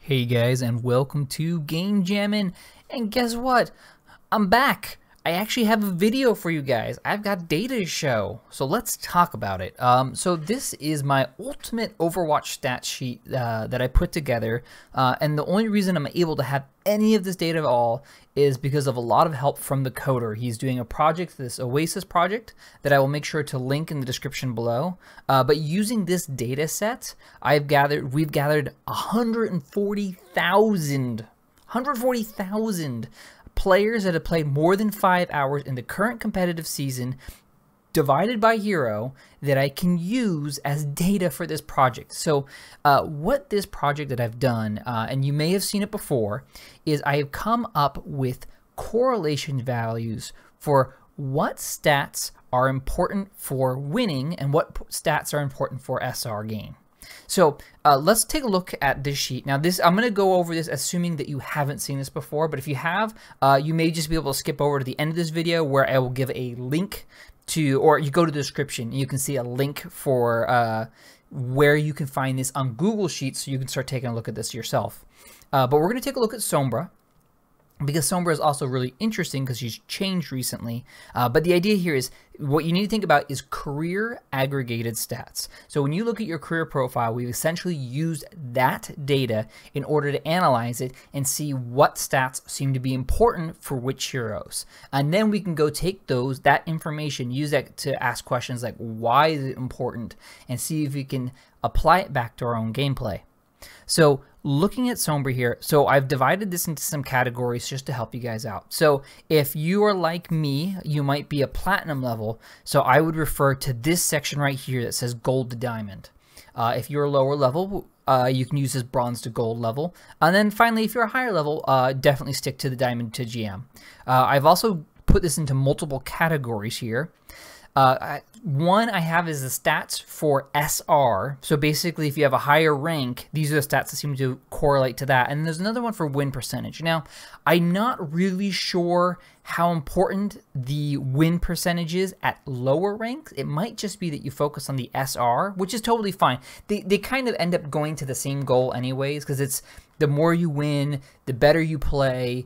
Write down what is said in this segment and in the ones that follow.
Hey guys, and welcome to Jammin. And guess what? I'm back. I actually have a video for you guys. I've got data to show, so let's talk about it. So this is my ultimate Overwatch stat sheet that I put together, and the only reason I'm able to have any of this data at all is because of a lot of help from the coder. He's doing a project, this Oasis project, that I will make sure to link in the description below. But using this data set, we've gathered 140,000 players that have played more than 5 hours in the current competitive season, divided by hero, that I can use as data for this project. So what this project that I've done, and you may have seen it before, is I have come up with correlation values for what stats are important for winning and what stats are important for SR gain. So let's take a look at this sheet. Now I'm going to go over this assuming that you haven't seen this before, but if you have, you may just be able to skip over to the end of this video where I will give a link to, or you go to the description and you can see a link for where you can find this on Google Sheets so you can start taking a look at this yourself. But we're going to take a look at Sombra, because Sombra is also really interesting because she's changed recently. But the idea here is what you need to think about is career aggregated stats. So when you look at your career profile, we've essentially used that data in order to analyze it and see what stats seem to be important for which heroes. And then we can go take that information, use that to ask questions like why is it important, and see if we can apply it back to our own gameplay. So looking at Sombra here, so I've divided this into some categories just to help you guys out. So if you are like me, you might be a platinum level, so I would refer to this section right here that says gold to diamond. If you're a lower level, you can use this bronze to gold level. And then finally, if you're a higher level, definitely stick to the diamond to GM. I've also put this into multiple categories here. One I have is the stats for SR. So basically, if you have a higher rank, these are the stats that seem to correlate to that. And there's another one for win percentage. Now, I'm not really sure how important the win percentage is at lower ranks. It might just be that you focus on the SR, which is totally fine. They kind of end up going to the same goal anyways, because it's the more you win, the better you play.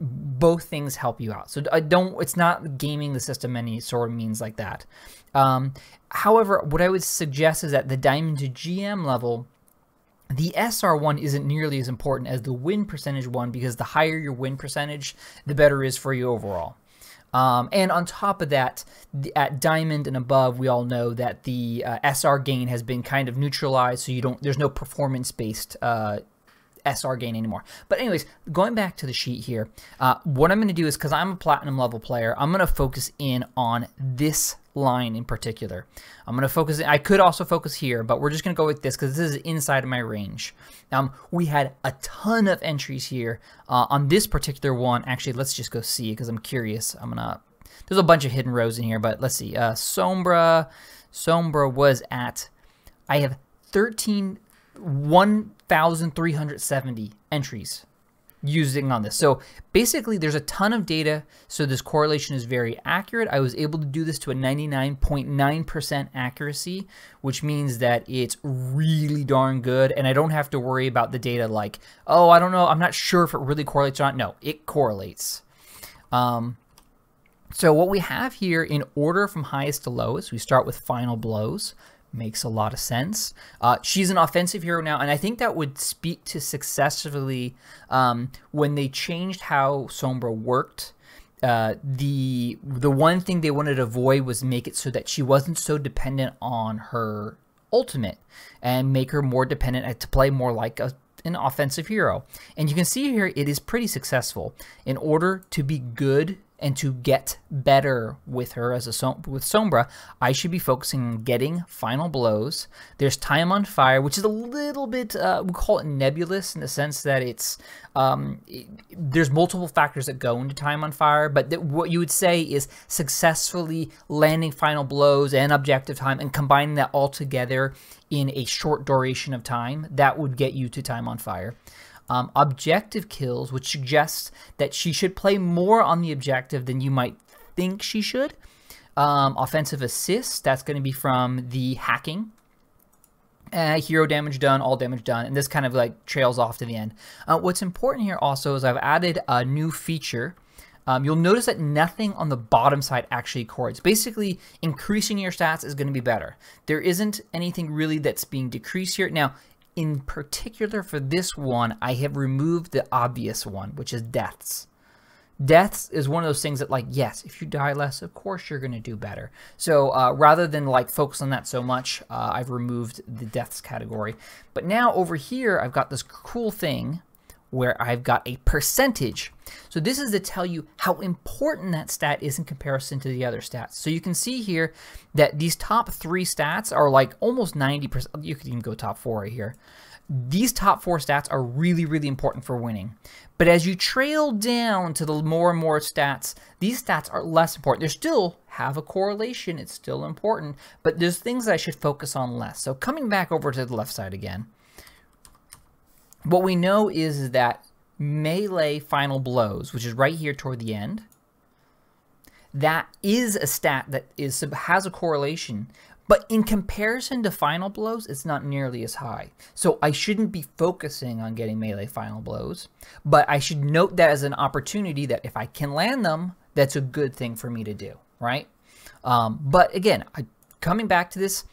Both things help you out. So it's not gaming the system any sort of means like that. However, what I would suggest is that the diamond to GM level, the SR one isn't nearly as important as the win percentage one, because the higher your win percentage, the better it is for you overall. And on top of that, at diamond and above, we all know that the SR gain has been kind of neutralized, so there's no performance-based SR gain anymore. But anyways, going back to the sheet here, what I'm going to do is, because I'm a platinum level player, I'm going to focus in on this line in particular. I'm going to focus, I could also focus here, but we're just going to go with this because this is inside of my range. We had a ton of entries here on this particular one. Actually, let's just go see because I'm curious. There's a bunch of hidden rows in here, but let's see. Sombra was at, I have 1,370 entries using on this. So basically there's a ton of data, so this correlation is very accurate. I was able to do this to a 99.9% accuracy, which means that it's really darn good, and I don't have to worry about the data like, oh, I don't know, I'm not sure if it really correlates or not. No, it correlates. So what we have here in order from highest to lowest, we start with final blows. Makes a lot of sense. She's an offensive hero now, and I think that would speak to successfully when they changed how Sombra worked. The one thing they wanted to avoid was make it so that she wasn't so dependent on her ultimate, and make her more dependent to play more like an offensive hero. And you can see here it is pretty successful. In order to be good and to get better with her with Sombra, I should be focusing on getting final blows. There's time on fire, which is a little bit, we call it nebulous in the sense that it's, there's multiple factors that go into time on fire, but what you would say is successfully landing final blows and objective time and combining that all together in a short duration of time, that would get you to time on fire. Objective kills, which suggests that she should play more on the objective than you might think she should. Offensive assists, that's going to be from the hacking. hero damage done, all damage done, and this kind of like trails off to the end. What's important here also is I've added a new feature. You'll notice that nothing on the bottom side actually correlates. Basically, increasing your stats is going to be better. There isn't anything really that's being decreased here. Now, in particular for this one, I have removed the obvious one, which is deaths. Deaths is one of those things that, like, yes, if you die less, of course you're going to do better. So rather than like focus on that so much, I've removed the deaths category. But now over here, I've got this cool thing where I've got a percentage. So this is to tell you how important that stat is in comparison to the other stats. So you can see here that these top 3 stats are like almost 90%. You could even go top 4 right here. These top 4 stats are really, really important for winning. But as you trail down to the more and more stats, these stats are less important. They still have a correlation. It's still important. But there's things that I should focus on less. So coming back over to the left side again, what we know is that melee final blows, which is right here toward the end, that is a stat that has a correlation. But in comparison to final blows, it's not nearly as high. So I shouldn't be focusing on getting melee final blows, but I should note that as an opportunity that if I can land them, that's a good thing for me to do, right? But again, coming back to this,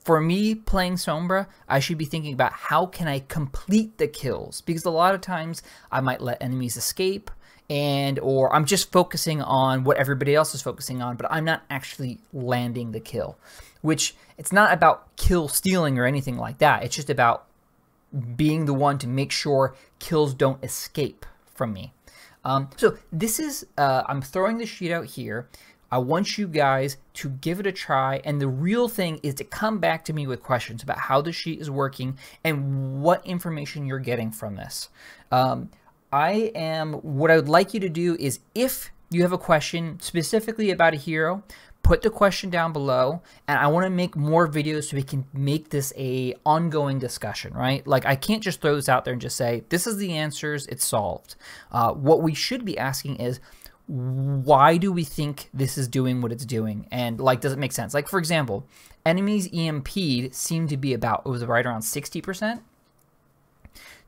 for me playing Sombra, I should be thinking about how can I complete the kills? Because a lot of times I might let enemies escape, or I'm just focusing on what everybody else is focusing on, but I'm not actually landing the kill. Which, it's not about kill stealing or anything like that. It's just about being the one to make sure kills don't escape from me. So this is, I'm throwing the sheet out here. I want you guys to give it a try, and the real thing is to come back to me with questions about how the sheet is working and what information you're getting from this. What I would like you to do is, if you have a question specifically about a hero, put the question down below, and I want to make more videos so we can make this a ongoing discussion, right? Like, I can't just throw this out there and just say, this is the answers, it's solved. What we should be asking is, why do we think this is doing what it's doing? And like, does it make sense? Like, for example, enemies EMP'd seem to be about, it was right around 60%.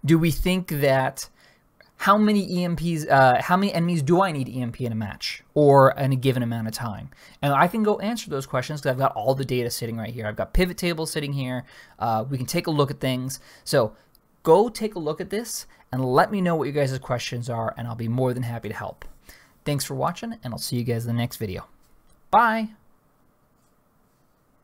Do we think that, how many enemies do I need EMP in a match or in a given amount of time? And I can go answer those questions because I've got all the data sitting right here. I've got pivot tables sitting here. We can take a look at things. So go take a look at this and let me know what your guys' questions are, and I'll be more than happy to help. Thanks for watching, and I'll see you guys in the next video. Bye!